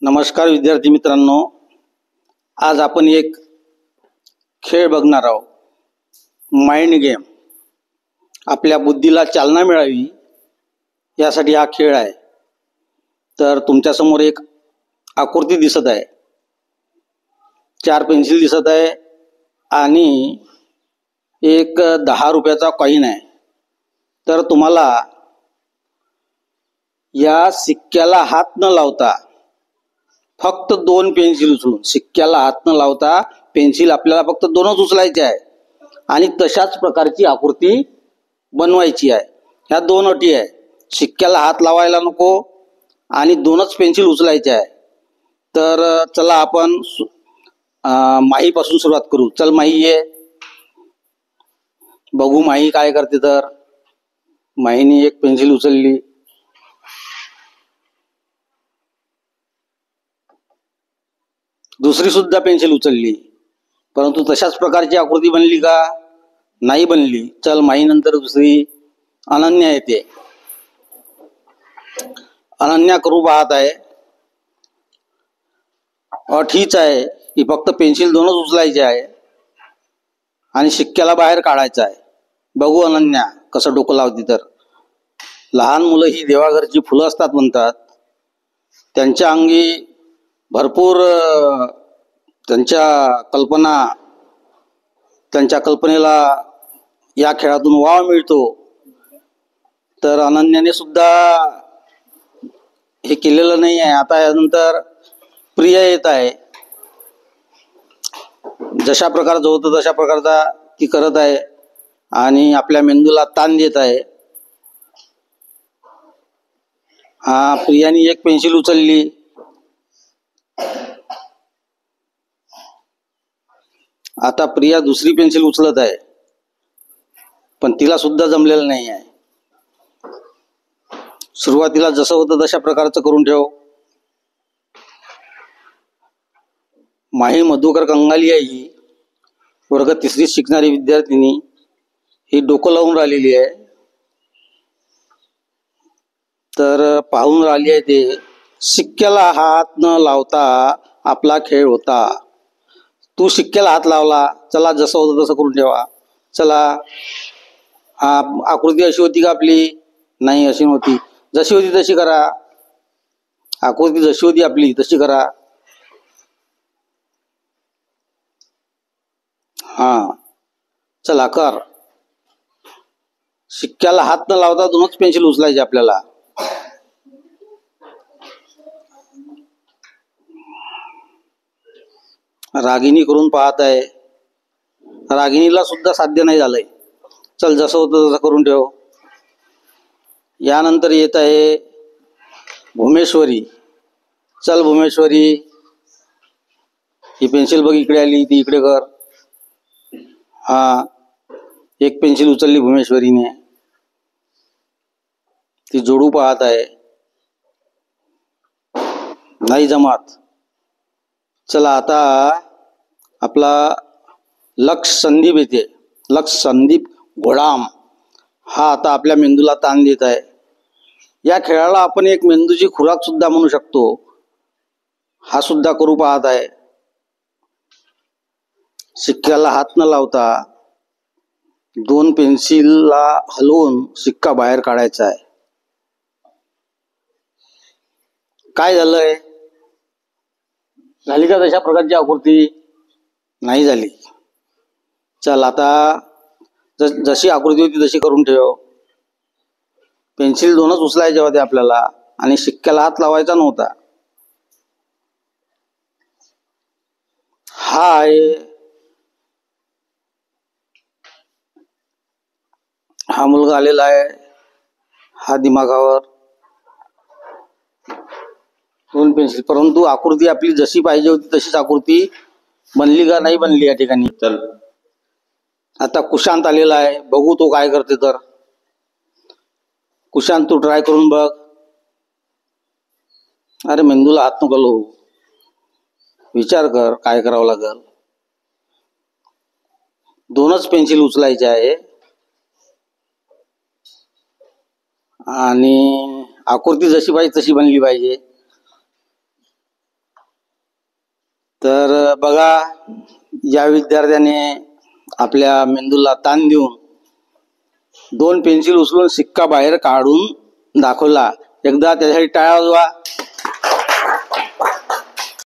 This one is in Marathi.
नमस्कार विद्यार्थी मित्रांनो, आज आपण एक खेळ बघणार आहोत. Mind game. आपल्या बुद्धीला चालना मिळावी यासाठी हा खेळ आहे. तर तुमच्यासमोर एक आकृती दिसत आहे, 4 पेन्सिल दिसत आहे आणि एक 10 रुपयाचा कॉइन आहे. तर तुम्हाला या सिक्क्याला हात न लावता फक्त 2 पेन्सिल उचलून, सिक्क्याला हात न लावता पेन्सिल आपल्याला फक्त 2च उचलायचे आहे आणि तशाच प्रकारची आकृती बनवायची आहे. ह्या 2 अटी आहे. सिक्क्याला हात लावायला नको आणि 2च पेन्सिल उचलायचे आहे. तर चला आपण माहीपासून सुरुवात करू. चल माही ये, बघू माही काय करते. तर माहीने एक पेन्सिल उचलली, दुसरी सुद्धा पेन्सिल उचलली, परंतु तशाच प्रकारची आकृती बनली का? नाही बनली. चल माही नंतर दुसरी अनन्या येते. अनन्या करू पाहत आहे. अट हीच आहे की फक्त पेन्सिल 2च उचलायचे आहे आणि सिक्क्याला बाहेर काढायचा आहे. बघू अनन्या कसं डोकं लावती. तर लहान मुलं ही देवाघरची फुलं असतात म्हणतात. त्यांच्या अंगी भरपूर त्यांच्या कल्पनेला या खेळातून वाव मिळतो. तर अनन्याने सुद्धा हे केलेलं नाही आहे. आता यानंतर प्रिया येत आहे. जशा प्रकारचं होतं तशा प्रकारचा ती करत आहे आणि आपल्या मेंदूला ताण देत आहे. प्रियाने एक पेन्सिल उचलली, आता प्रिया दुसरी पेन्सिल उचलत आहे, पण तिला सुद्धा जमलेलं नाही आहे. सुरुवातीला जसं होतं तशा प्रकारचं करून ठेव. माही मधुकर कंगाली आहे. ही वर्ग 3री शिकणारी विद्यार्थिनी. ही डोकं लावून राहिलेली आहे. तर पाहून राहिली आहे ते सिक्क्याला हात न लावता आपला खेळ होता. तू सिक्क्याला हात लावला. चला जसं होतं तसं करून ठेवा. चला, आकृती अशी होती का आपली? नाही, अशी नव्हती. जशी होती तशी करा. आकृती जशी होती आपली तशी करा. चला कर. सिक्क्याला हात न लावता 2च पेन्सिल उचलायचे आपल्याला. रागिनी करून पाहत आहे. रागिनीला सुद्धा साध्य नाही झालंय. चल जसं होतं तसं करून ठेव. यानंतर येत आहे भूमेश्वरी. चल भूमेश्वरी, ही पेन्सिल बघ इकडे आली, ती इकडे कर. एक पेन्सिल उचलली भूमेश्वरीने. ती जोडू पाहत आहे. नाही जमात. चला आता आपला लक्ष संदीप येते. लक्ष संदीप घोडाम हा आता आपल्या मेंदूला ताण देत आहे. या खेळाला आपण एक मेंदूची खुराक सुद्धा म्हणू शकतो. हा सुद्धा करू पाहत आहे. सिक्क्याला हात न लावता 2 पेन्सिलला हलवून सिक्का बाहेर काढायचा आहे. काय झालंय? झाली का तशा प्रकारची आकृती? नाही झाली. चल आता जशी आकृती होती तशी करून ठेव. पेन्सिल 2च उचलायचे होते आपल्याला आणि सिक्क्याला हात लावायचा नव्हता. हा मुलगा आलेला आहे. हा दिमागावर 2 पेन्सिल, परंतु आकृती आपली जशी पाहिजे होती तशीच आकृती बनली का? नाही बनली या ठिकाणी. चल आता कुशांत आलेला आहे. बघू तो काय करते. तर कुशांत, तू ट्राय करून बघ. अरे मेंदूला हात नको लावू. विचार कर काय करावं लागल. 2च पेन्सिल उचलायचे आहे आणि आकृती जशी पाहिजे तशी बनली पाहिजे. तर बघा, या विद्यार्थ्याने आपल्या मेंदूला ताण देऊन 2 पेन्सिल उचलून शिक्का बाहेर काढून दाखवला. एकदा त्यासाठी टाळ्या वाजवा.